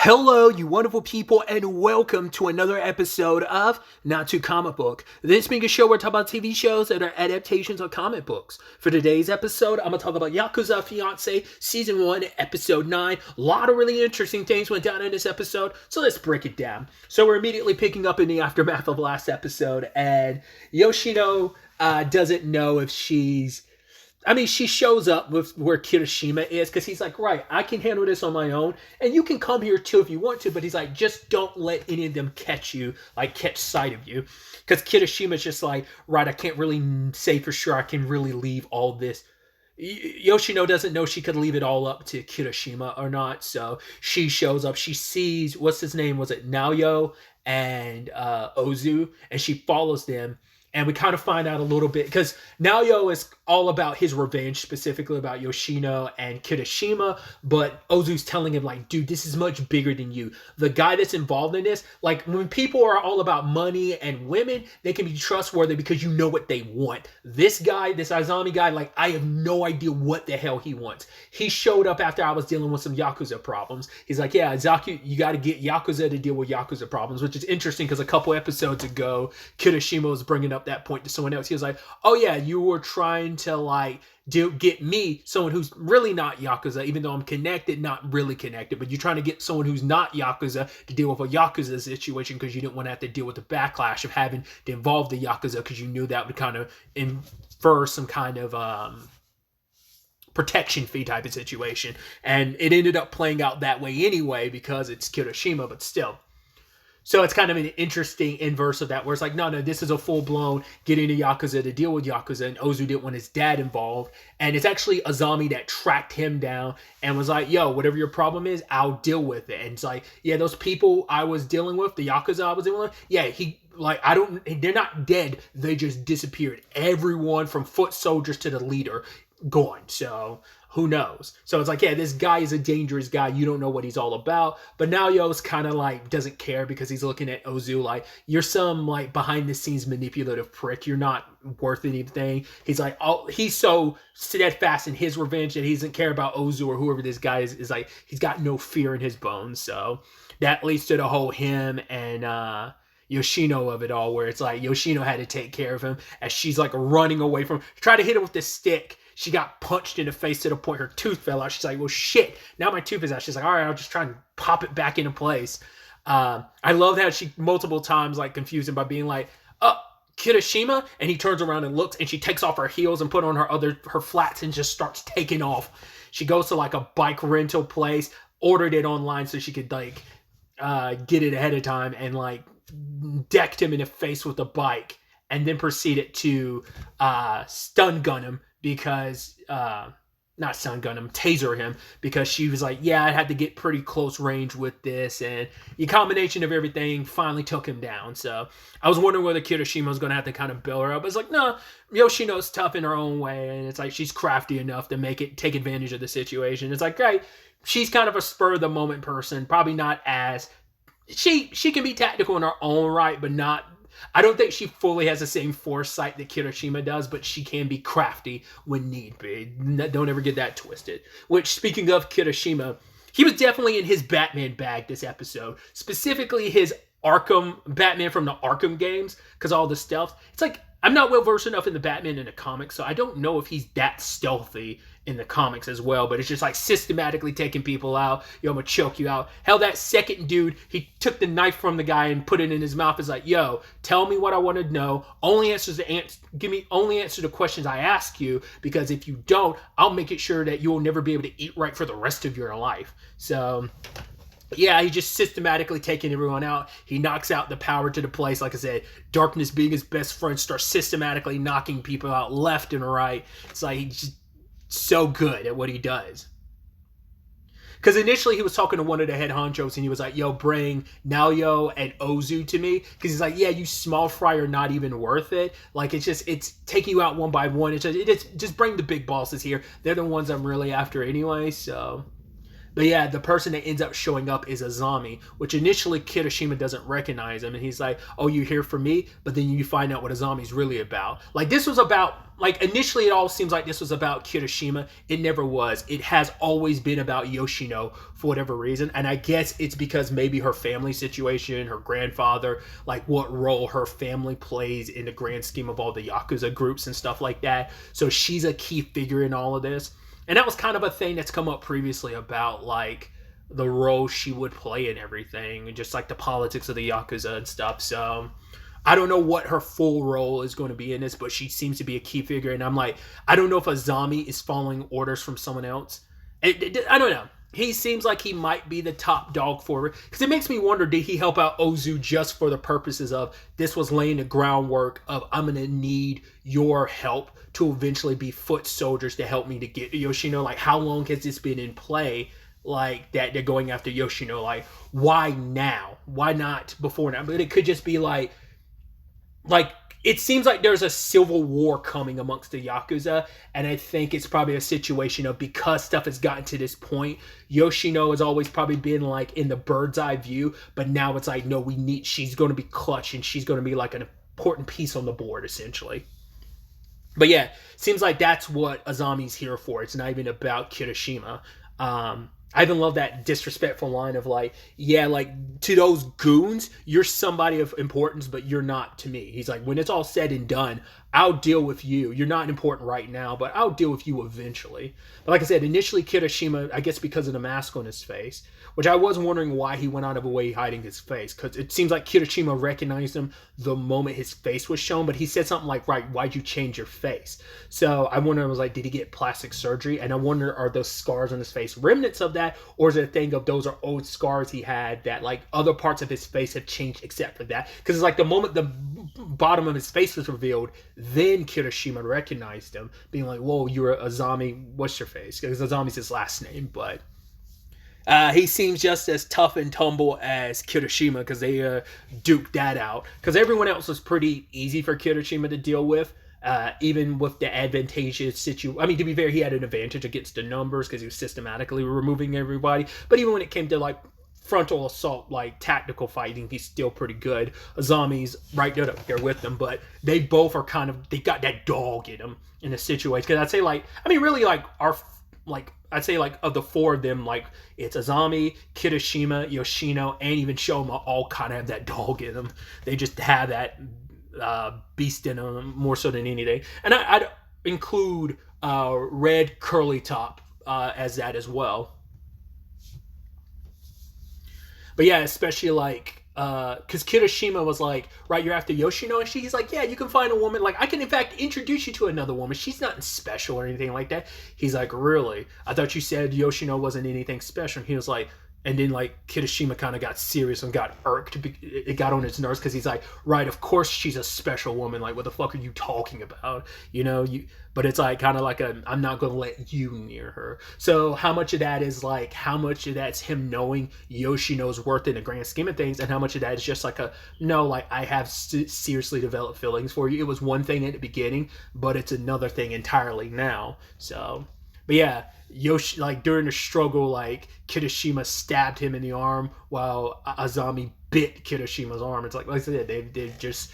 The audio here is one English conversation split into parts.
Hello, you wonderful people, and welcome to another episode of Not Too Comic Book. This being a show where I talk about TV shows that are adaptations of comic books. For today's episode, I'm going to talk about Yakuza Fiancé, Season 1, Episode 9. A lot of really interesting things went down in this episode, so let's break it down. So we're immediately picking up in the aftermath of last episode, and Yoshino doesn't know if she shows up with where Kirishima is because he's like, right, I can handle this on my own. And you can come here too if you want to. But he's like, just don't let any of them catch sight of you. Because Kirishima's just like, right, I can't really say for sure I can really leave all this. Yoshino doesn't know she could leave it all up to Kirishima or not. So she shows up. She sees, what's his name? Was it Naoyo and Ozu? And she follows them. And we kind of find out a little bit, because Naoyo is all about his revenge, specifically about Yoshino and Kirishima, but Ozu's telling him, like, dude, this is much bigger than you. The guy that's involved in this, like, when people are all about money and women, they can be trustworthy because you know what they want. This guy, this Azami guy, like, I have no idea what the hell he wants. He showed up after I was dealing with some Yakuza problems. He's like, yeah, Zaki, you got to get Yakuza to deal with Yakuza problems, which is interesting because a couple episodes ago, Kirishima was bringing up that point to someone else. He was like, oh yeah, you were trying to like get me, someone who's really not Yakuza, even though I'm connected, not really connected, but you're trying to get someone who's not Yakuza to deal with a Yakuza situation because you didn't want to have to deal with the backlash of having to involve the Yakuza because you knew that would kind of infer some kind of protection fee type of situation. And it ended up playing out that way anyway because it's Kirishima, but still. So it's kind of an interesting inverse of that, where it's like, no, this is a full-blown getting a Yakuza to deal with Yakuza, and Ozu didn't want his dad involved. And it's actually Azami that tracked him down and was like, yo, whatever your problem is, I'll deal with it. And it's like, yeah, those people I was dealing with, the Yakuza I was dealing with, yeah, they're not dead. They just disappeared. Everyone from foot soldiers to the leader, gone. So who knows? So it's like, yeah, this guy is a dangerous guy. You don't know what he's all about. But now Yo's kind of like doesn't care because he's looking at Ozu like, you're some like behind the scenes manipulative prick. You're not worth anything. He's like, oh, he's so steadfast in his revenge that he doesn't care about Ozu or whoever this guy is like, he's got no fear in his bones. So that leads to the whole him and Yoshino of it all, where it's like Yoshino had to take care of him as she's like running away from him. Try to hit him with the stick. She got punched in the face to the point her tooth fell out. She's like, well, shit, now my tooth is out. She's like, all right, I'll just try and pop it back into place. I love how she multiple times like confused him by being like, Kirishima, and he turns around and looks, and she takes off her heels and put on her flats and just starts taking off. She goes to like a bike rental place, ordered it online so she could like get it ahead of time, and like decked him in the face with the bike, and then proceeded to stun gun him because not stun gun him, taser him, because she was like, yeah, I had to get pretty close range with this, and the combination of everything finally took him down. So I was wondering whether Kirishima was going to have to kind of bail her up. But it's like, no, Yoshino's tough in her own way, and it's like she's crafty enough to take advantage of the situation. It's like, great, she's kind of a spur of the moment person, probably not as she can be tactical in her own right, but not. I don't think she fully has the same foresight that Kirishima does, but she can be crafty when need be. Don't ever get that twisted. Which, speaking of Kirishima, he was definitely in his Batman bag this episode. Specifically his Batman from the Arkham games, because all the stealth. It's like, I'm not well versed enough in the Batman in the comics, so I don't know if he's that stealthy in the comics as well, but it's just like systematically taking people out. Yo, I'm gonna choke you out. Hell, that second dude, he took the knife from the guy and put it in his mouth. Is like, yo, tell me what I want to know. Give me only answer to questions I ask you, because if you don't, I'll make it sure that you will never be able to eat right for the rest of your life. So yeah, he just systematically taking everyone out. He knocks out the power to the place. Like I said, darkness being his best friend, starts systematically knocking people out left and right. It's like he's just so good at what he does. Because initially he was talking to one of the head honchos and he was like, yo, bring Naoyo and Ozu to me. Because he's like, yeah, you small fry are not even worth it. Like, it's taking you out one by one. It's just bring the big bosses here. They're the ones I'm really after anyway, so But yeah, the person that ends up showing up is Azami, which initially Kirishima doesn't recognize him, and he's like, "Oh, you're here for me?" But then you find out what Azami's really about. Like this was about, like initially it all seems like this was about Kirishima. It never was. It has always been about Yoshino for whatever reason, and I guess it's because maybe her family situation, her grandfather, like what role her family plays in the grand scheme of all the Yakuza groups and stuff like that. So she's a key figure in all of this. And that was kind of a thing that's come up previously about like the role she would play in everything, and just like the politics of the Yakuza and stuff. So I don't know what her full role is going to be in this, but she seems to be a key figure. And I'm like, I don't know if Azami is following orders from someone else. I don't know. He seems like he might be the top dog for it, because it makes me wonder, did he help out Ozu just for the purposes of this was laying the groundwork of I'm going to need your help to eventually be foot soldiers to help me to get Yoshino? Like, how long has this been in play? Like, that they're going after Yoshino? Like, why now? Why not before now? But it could just be like it seems like there's a civil war coming amongst the Yakuza, and I think it's probably a situation of, because stuff has gotten to this point, Yoshino has always probably been like in the bird's eye view, but now it's like, no, she's going to be clutch, and she's going to be like an important piece on the board, essentially. But yeah, seems like that's what Azami's here for. It's not even about Kirishima. I even love that disrespectful line of like, yeah, like to those goons, you're somebody of importance, but you're not to me. He's like, when it's all said and done, I'll deal with you. You're not important right now, but I'll deal with you eventually. But like I said, initially Kirishima, I guess because of the mask on his face, which I was wondering why he went out of a way hiding his face, because it seems like Kirishima recognized him the moment his face was shown, but he said something like, right, why'd you change your face? So I wonder, I was like, did he get plastic surgery? And I wonder, are those scars on his face remnants of that, or is it a thing of those are old scars he had that like other parts of his face have changed except for that? Because it's like the moment the bottom of his face was revealed, then Kirishima recognized him, being like, whoa, you're Azami, what's your face? Because Azami's his last name, but he seems just as tough and tumble as Kirishima, because they duked that out. Because everyone else was pretty easy for Kirishima to deal with, even with the advantageous situation. I mean, to be fair, he had an advantage against the numbers because he was systematically removing everybody. But even when it came to like frontal assault, like tactical fighting, he's still pretty good. Azami's right there with them, but they both are kind of, they got that dog in them in a situation. Because I'd say like, I mean, really like I'd say like of the four of them, like it's Azami, Kirishima, Yoshino, and even Shoma all kind of have that dog in them. They just have that beast in them more so than anything. And I'd include Red Curly Top as that as well. But yeah, especially like, because Kirishima was like, right, you're after Yoshino, and he's like, yeah, you can find a woman, like, I can in fact introduce you to another woman, she's nothing special or anything like that. He's like, really? I thought you said Yoshino wasn't anything special. And he was like, and then like Kirishima kind of got serious and got irked. It got on his nerves, because he's like, right, of course she's a special woman, like what the fuck are you talking about, you know? But it's like kind of like I'm not gonna let you near her. So how much of that is like, how much of that's him knowing Yoshino's worth in the grand scheme of things, and how much of that is just like no, like I have seriously developed feelings for you. It was one thing at the beginning, but it's another thing entirely now. So, but yeah, like during the struggle, like Kirishima stabbed him in the arm while Azami bit Kirishima's arm. It's like I said, they've just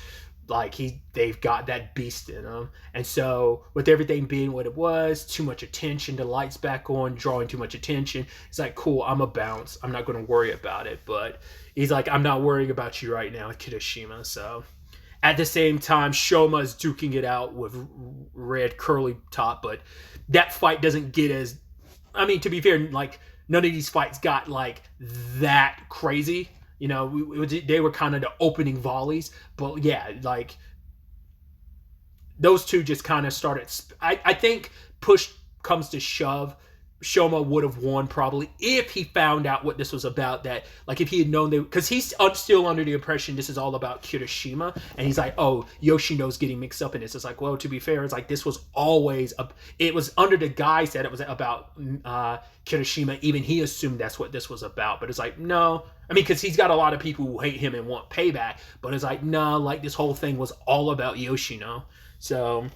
like they've got that beast in them. And so with everything being what it was, too much attention, the lights back on, drawing too much attention, it's like, cool, I'm a bounce, I'm not going to worry about it. But he's like, I'm not worrying about you right now, Kirishima. So at the same time, Shoma is duking it out with Red Curly Top, but that fight doesn't get as, I mean, to be fair, like none of these fights got like that crazy. You know, they were kind of the opening volleys, but yeah, like those two just kind of started. I think push comes to shove, Shoma would have won probably if he found out what this was about. That like if he had known, because he's still under the impression this is all about Kirishima, and he's like, oh, Yoshino's getting mixed up in this. It's like, well, to be fair, it's like this was always it was under the guise that it was about Kirishima. Even he assumed that's what this was about, but it's like, no, I mean, because he's got a lot of people who hate him and want payback, but it's like, no, like this whole thing was all about Yoshino. So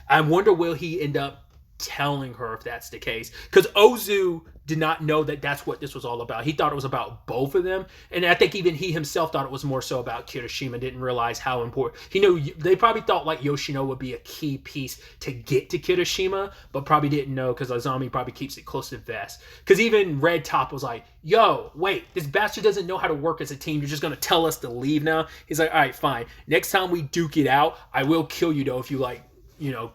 I wonder, will he end up telling her if that's the case? Because Ozu did not know that that's what this was all about. He thought it was about both of them, and I think even he himself thought it was more so about Kirishima. Didn't realize how important. He knew they probably thought like Yoshino would be a key piece to get to Kirishima, but probably didn't know because Azami probably keeps it close to the vest. Because even Red Top was like, "Yo, wait, this bastard doesn't know how to work as a team. You're just gonna tell us to leave now?" He's like, "All right, fine. Next time we duke it out, I will kill you though if you like,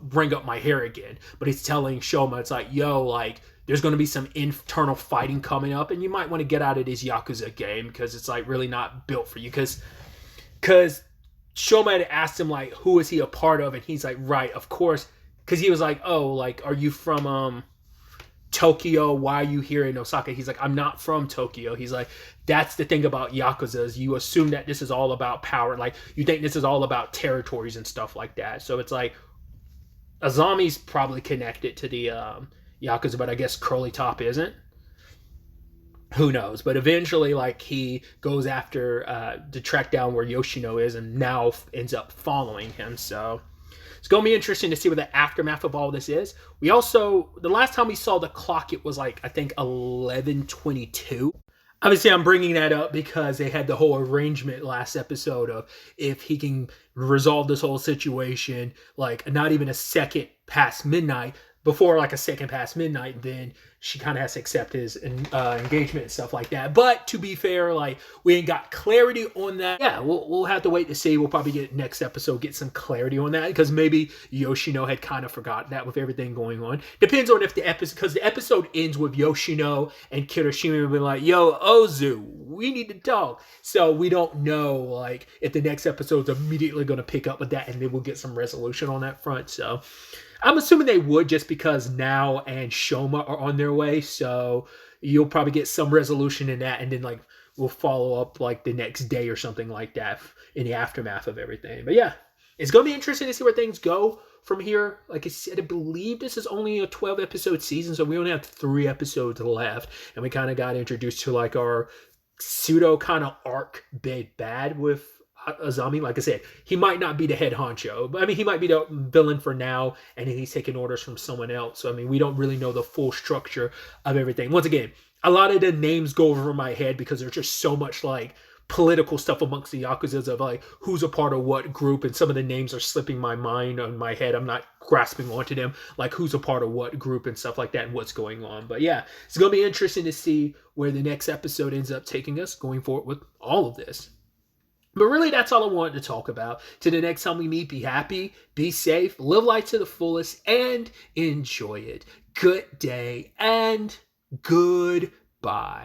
bring up my hair again." But he's telling Shoma, it's like, "Yo, like." There's going to be some internal fighting coming up, and you might want to get out of this Yakuza game because it's like really not built for you. Because Shoma had asked him like, who is he a part of, and he's like, right, of course, because he was like, oh, like, are you from Tokyo? Why are you here in Osaka? He's like, I'm not from Tokyo. He's like, that's the thing about Yakuza is you assume that this is all about power, like you think this is all about territories and stuff like that. So it's like Azami's probably connected to the Yakuza, but I guess Curly Top isn't. Who knows? But eventually, like, he goes after to track down where Yoshino is, and now ends up following him. So it's going to be interesting to see what the aftermath of all this is. We also, the last time we saw the clock, it was like, I think 11:22. Obviously, I'm bringing that up because they had the whole arrangement last episode of if he can resolve this whole situation, like not even a second past midnight, before like a second past midnight, then she kind of has to accept his engagement and stuff like that. But to be fair, like we ain't got clarity on that. Yeah, we'll have to wait to see. We'll probably get next episode, get some clarity on that because maybe Yoshino had kind of forgot that with everything going on. Depends on if the episode, because the episode ends with Yoshino and Kirishima being like, "Yo, Ozu, we need to talk." So we don't know like if the next episode's immediately going to pick up with that, and then we'll get some resolution on that front. So I'm assuming they would just because Now and Shoma are on their way. So you'll probably get some resolution in that. And then like we'll follow up like the next day or something like that in the aftermath of everything. But yeah, it's going to be interesting to see where things go from here. Like I said, I believe this is only a 12 episode season. So we only have 3 episodes left. And we kind of got introduced to like our pseudo kind of arc big bad with Azami. Like I said, he might not be the head honcho, but I mean, he might be the villain for now, and then he's taking orders from someone else. So I mean, we don't really know the full structure of everything. Once again, a lot of the names go over my head because there's just so much like political stuff amongst the Yakuzas of like who's a part of what group, and some of the names are slipping my mind on my head. I'm not grasping onto them, like who's a part of what group and stuff like that and what's going on. But yeah, it's going to be interesting to see where the next episode ends up taking us going forward with all of this. But really, that's all I wanted to talk about. Till the next time we meet, be happy, be safe, live life to the fullest, and enjoy it. Good day and goodbye.